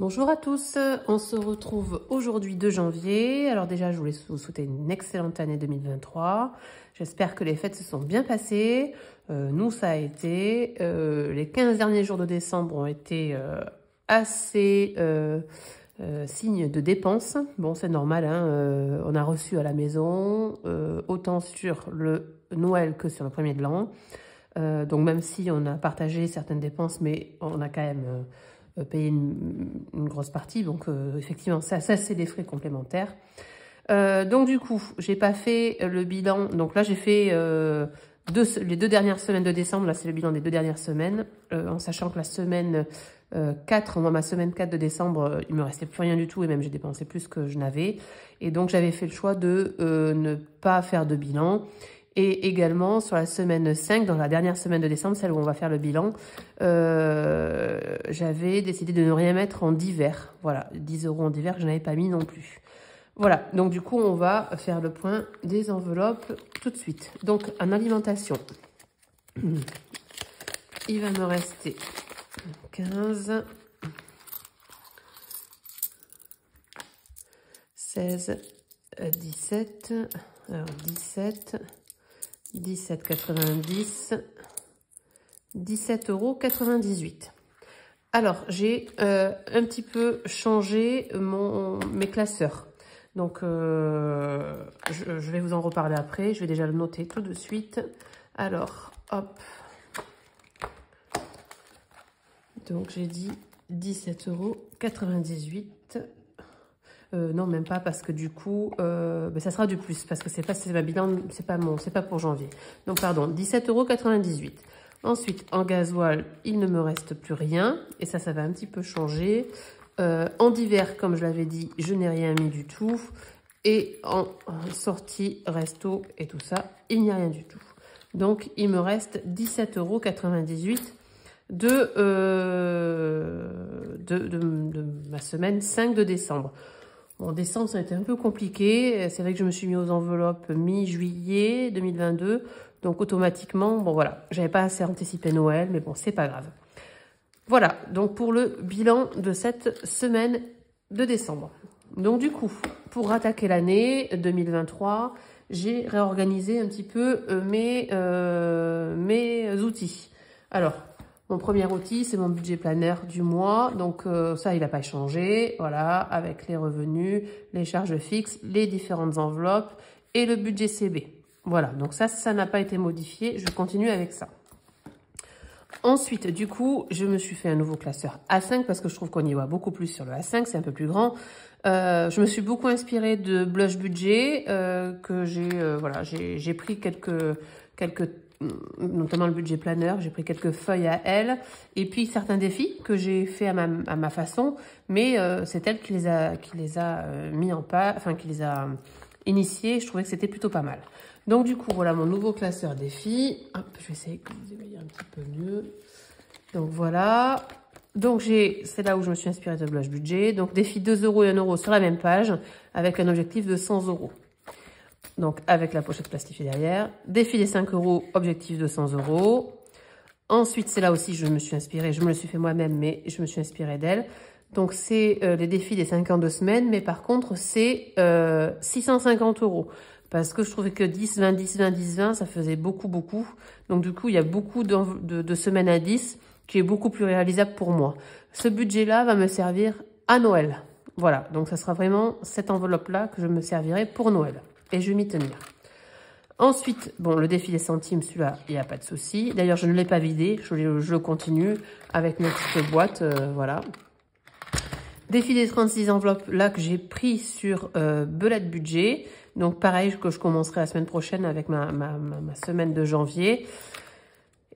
Bonjour à tous, on se retrouve aujourd'hui 2 janvier. Alors déjà, je voulais vous souhaiter une excellente année 2023. J'espère que les fêtes se sont bien passées. Nous, ça a été. Les 15 derniers jours de décembre ont été assez signes de dépenses. Bon, c'est normal, hein, on a reçu à la maison, autant sur le Noël que sur le premier de l'an. Donc même si on a partagé certaines dépenses, mais on a quand même... payer une grosse partie, donc effectivement ça c'est des frais complémentaires. Donc du coup j'ai pas fait le bilan, donc là j'ai fait les 2 dernières semaines de décembre, là c'est le bilan des 2 dernières semaines, en sachant que la semaine 4, moi ma semaine 4 de décembre, il me restait plus rien du tout et même j'ai dépensé plus que je n'avais, et donc j'avais fait le choix de ne pas faire de bilan. Et également, sur la semaine 5, dans la dernière semaine de décembre, celle où on va faire le bilan, j'avais décidé de ne rien mettre en divers. Voilà, 10 € en divers que je n'avais pas mis non plus. Voilà, donc du coup, on va faire le point des enveloppes tout de suite. Donc, en alimentation, il va me rester 15, 16, 17, alors 17... 17,90, 17,98 €. Alors, j'ai un petit peu changé mes classeurs. Donc, je vais vous en reparler après. Je vais déjà le noter tout de suite. Alors, hop. Donc, j'ai dit 17,98 €. Non, même pas, parce que du coup, ça sera du plus, parce que c'est ma bilan, c'est pas pour janvier. Donc, pardon, 17,98 €. Ensuite, en gasoil, il ne me reste plus rien, et ça va un petit peu changer. En divers, comme je l'avais dit, je n'ai rien mis du tout. Et en sortie, resto et tout ça, il n'y a rien du tout. Donc, il me reste 17,98 € de ma semaine 5 de décembre. En décembre, ça a été un peu compliqué. C'est vrai que je me suis mis aux enveloppes mi-juillet 2022. Donc, automatiquement, bon voilà, j'avais pas assez anticipé Noël, mais bon, c'est pas grave. Voilà, donc pour le bilan de cette semaine de décembre. Donc, du coup, pour attaquer l'année 2023, j'ai réorganisé un petit peu mes outils. Alors, mon premier outil, c'est mon budget planner du mois. Donc, ça, il n'a pas changé. Voilà, avec les revenus, les charges fixes, les différentes enveloppes et le budget CB. Voilà, donc ça n'a pas été modifié. Je continue avec ça. Ensuite, du coup, je me suis fait un nouveau classeur A5 parce que je trouve qu'on y voit beaucoup plus sur le A5. C'est un peu plus grand. Je me suis beaucoup inspirée de Blush Budget que j'ai pris quelques notamment le budget planeur, j'ai pris quelques feuilles à elle, et puis certains défis que j'ai fait à ma façon, mais c'est elle qui les a mis en pas, enfin qui les a initiés. Je trouvais que c'était plutôt pas mal. Donc du coup, voilà mon nouveau classeur défis. Hop, je vais essayer que vous voyez un petit peu mieux. Donc voilà. Donc c'est là où je me suis inspirée de Blush Budget. Donc défi 2 € et 1 € sur la même page, avec un objectif de 100 €. Donc, avec la pochette plastifiée derrière. Défi des 5 €, objectif de 100 €. Ensuite, c'est là aussi, je me suis inspirée. Je me le suis fait moi-même, mais je me suis inspirée d'elle. Donc, c'est les défis des 52 semaines. Mais par contre, c'est 650 €. Parce que je trouvais que 10, 20, 10, 20, 10, 20, ça faisait beaucoup. Donc, du coup, il y a beaucoup de semaines à 10 qui est beaucoup plus réalisable pour moi. Ce budget-là va me servir à Noël. Voilà. Donc, ça sera vraiment cette enveloppe-là que je me servirai pour Noël. Et je vais m'y tenir. Ensuite, bon, le défi des centimes, celui-là, il n'y a pas de souci. D'ailleurs, je ne l'ai pas vidé. Je le continue avec mes petites boîtes. Voilà. Défi des 36 enveloppes, là, que j'ai pris sur Belette Budget. Donc, pareil, que je commencerai la semaine prochaine avec ma semaine de janvier.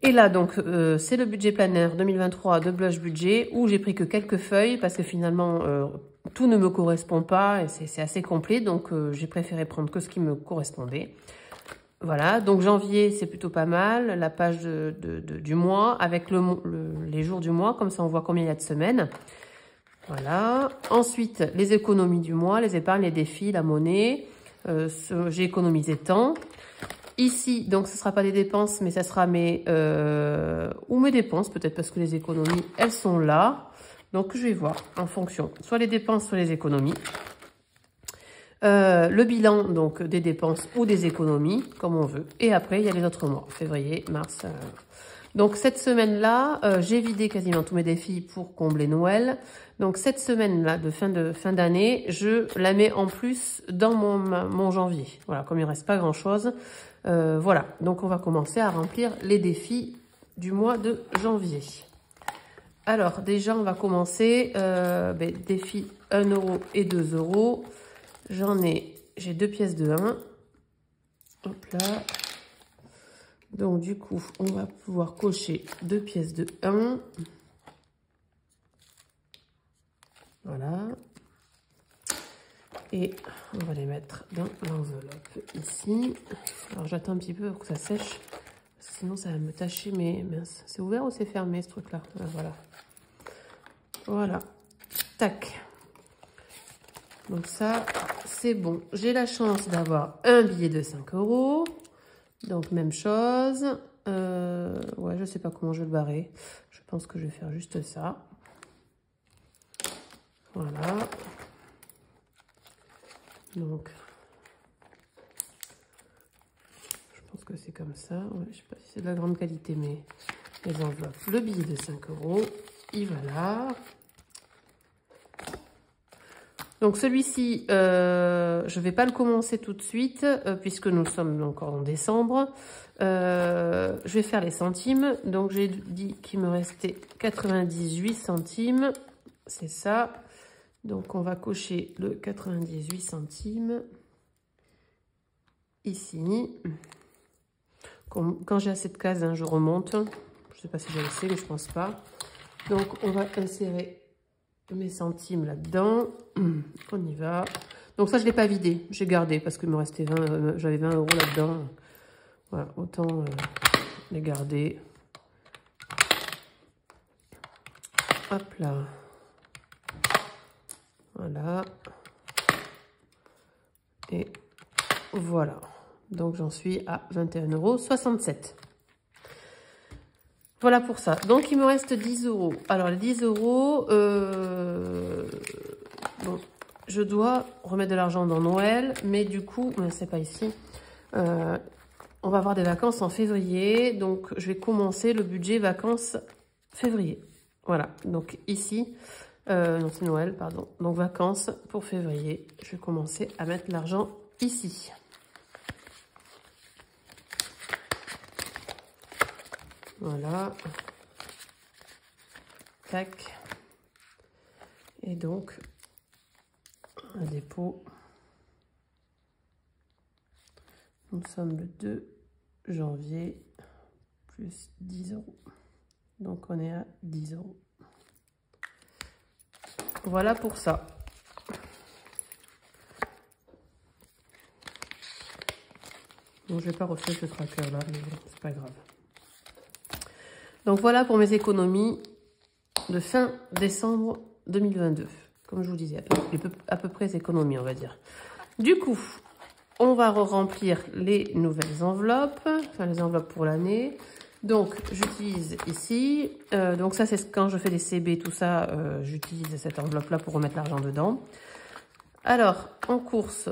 Et là, donc, c'est le budget planner 2023 de Blush Budget, où j'ai pris que quelques feuilles, parce que finalement... tout ne me correspond pas et c'est assez complet, donc j'ai préféré prendre que ce qui me correspondait. Voilà, donc janvier, c'est plutôt pas mal. La page du mois avec les jours du mois, comme ça on voit combien il y a de semaines. Voilà. Ensuite, les économies du mois, les épargnes, les défis, la monnaie. J'ai économisé tant. Ici, donc, ce ne sera pas des dépenses, mais ça sera mes dépenses, peut-être parce que les économies, elles sont là. Donc, je vais voir en fonction, soit les dépenses, soit les économies. Le bilan donc des dépenses ou des économies, comme on veut. Et après, il y a les autres mois, février, mars. Donc, cette semaine-là, j'ai vidé quasiment tous mes défis pour combler Noël. Donc, cette semaine-là de fin d'année, je la mets en plus dans mon janvier. Voilà, comme il ne reste pas grand-chose. Voilà, donc on va commencer à remplir les défis du mois de janvier. Alors, déjà, on va commencer. Défi 1 € et 2 €. J'ai 2 pièces de 1. Hop là. Donc, du coup, on va pouvoir cocher 2 pièces de 1. Voilà. Et on va les mettre dans l'enveloppe ici. Alors, j'attends un petit peu pour que ça sèche. Sinon, ça va me tacher mes... Mince. C'est ouvert ou c'est fermé, ce truc-là? Voilà. Voilà. Tac. Donc ça, c'est bon. J'ai la chance d'avoir un billet de 5 €. Donc, même chose. Ouais, je sais pas comment je vais le barrer. Je pense que je vais faire juste ça. Voilà. Donc, je pense que c'est comme ça. Ouais, je sais pas si c'est de la grande qualité, mais les enveloppes. Le billet de 5 €, il va là. Donc celui-ci, je vais pas le commencer tout de suite, puisque nous sommes encore en décembre. Je vais faire les centimes. Donc j'ai dit qu'il me restait 98 centimes. C'est ça. Donc on va cocher le 98 centimes. Ici. Quand j'ai assez de cases, hein, je remonte. Je ne sais pas si j'ai assez, mais je pense pas. Donc on va insérer mes centimes là-dedans. On y va. Donc ça, je ne l'ai pas vidé. J'ai gardé parce qu'il me restait 20, j'avais 20 € là-dedans. Voilà, autant les garder. Hop là. Voilà. Et voilà. Donc j'en suis à 21,67 €. Voilà pour ça. Donc, il me reste 10 €. Alors, les 10 €, bon, je dois remettre de l'argent dans Noël, mais du coup, c'est pas ici. On va avoir des vacances en février, donc je vais commencer le budget vacances février. Voilà, donc ici, non, c'est Noël, pardon. Donc, vacances pour février. Je vais commencer à mettre l'argent ici. Voilà. Tac. Et donc, un dépôt. Nous sommes le 2 janvier, plus 10 €. Donc, on est à 10 €. Voilà pour ça. Bon, je vais pas refaire ce tracker là, mais bon, c'est pas grave. Donc voilà pour mes économies de fin décembre 2022. Comme je vous disais, à peu près économies, on va dire. Du coup, on va remplir les nouvelles enveloppes, enfin les enveloppes pour l'année. Donc j'utilise ici, donc ça c'est quand je fais des CB, tout ça, j'utilise cette enveloppe-là pour remettre l'argent dedans. Alors, en course,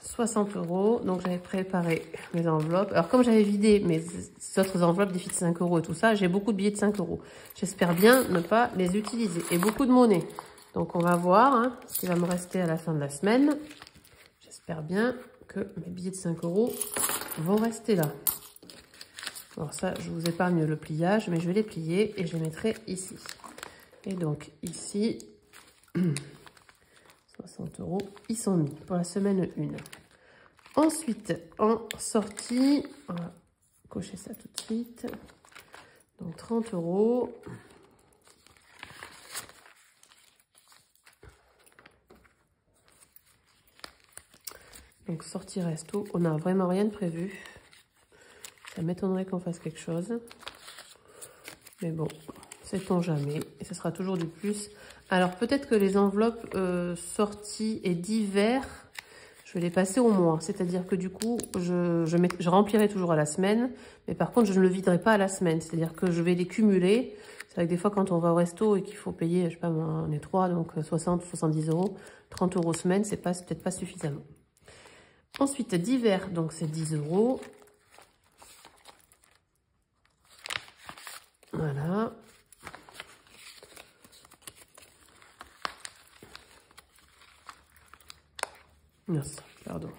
60 €. Donc, j'avais préparé mes enveloppes. Alors, comme j'avais vidé mes autres enveloppes, des filles de 5 € et tout ça, j'ai beaucoup de billets de 5 €. J'espère bien ne pas les utiliser. Et beaucoup de monnaie. Donc, on va voir ce qui va me rester à la fin de la semaine. J'espère bien que mes billets de 5 € vont rester là. Alors, ça, je vous épargne le pliage, mais je vais les plier et je les mettrai ici. Et donc, ici, 60 €, ils sont mis pour la semaine 1. Ensuite, en sortie, on va cocher ça tout de suite. Donc 30 €. Donc sortie resto, on n'a vraiment rien de prévu. Ça m'étonnerait qu'on fasse quelque chose. Mais bon, sait-on jamais. Et ce sera toujours du plus. Alors peut-être que les enveloppes sorties et d'hiver, je vais les passer au mois. C'est-à-dire que du coup, je remplirai toujours à la semaine. Mais par contre, je ne le viderai pas à la semaine. C'est-à-dire que je vais les cumuler. C'est vrai que des fois, quand on va au resto et qu'il faut payer, je sais pas, on est 3, donc 60 ou 70 euros, 30 euros semaine, c'est peut-être pas suffisamment. Ensuite, divers, donc c'est 10 euros. Voilà. Merci, pardon.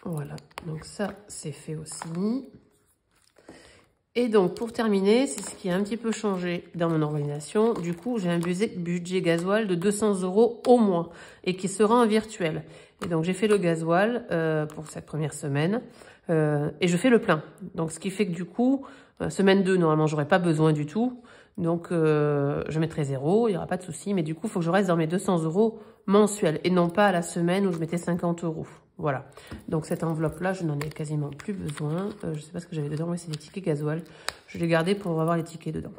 Voilà, donc ça, c'est fait aussi. Et donc, pour terminer, c'est ce qui a un petit peu changé dans mon organisation. Du coup, j'ai un budget gasoil de 200 euros au mois et qui sera en virtuel. Et donc, j'ai fait le gasoil pour cette première semaine et je fais le plein. Donc, ce qui fait que du coup, semaine 2, normalement, j'aurais pas besoin du tout. Donc, je mettrai 0, il n'y aura pas de souci. Mais du coup, il faut que je reste dans mes 200 euros mensuels et non pas à la semaine où je mettais 50 euros. Voilà. Donc, cette enveloppe-là, je n'en ai quasiment plus besoin. Je ne sais pas ce que j'avais dedans, mais c'est des tickets gasoil. Je l'ai gardé pour avoir les tickets dedans.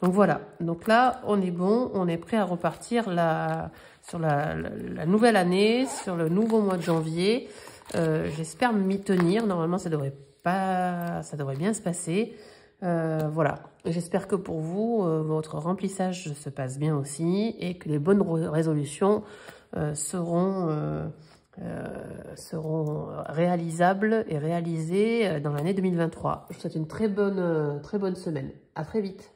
Donc, voilà. Donc là, on est bon. On est prêt à repartir sur la nouvelle année, sur le nouveau mois de janvier. J'espère m'y tenir. Normalement, ça devrait bien se passer. Voilà, j'espère que pour vous, votre remplissage se passe bien aussi et que les bonnes résolutions seront réalisables et réalisées dans l'année 2023. Je vous souhaite une très bonne semaine. À très vite.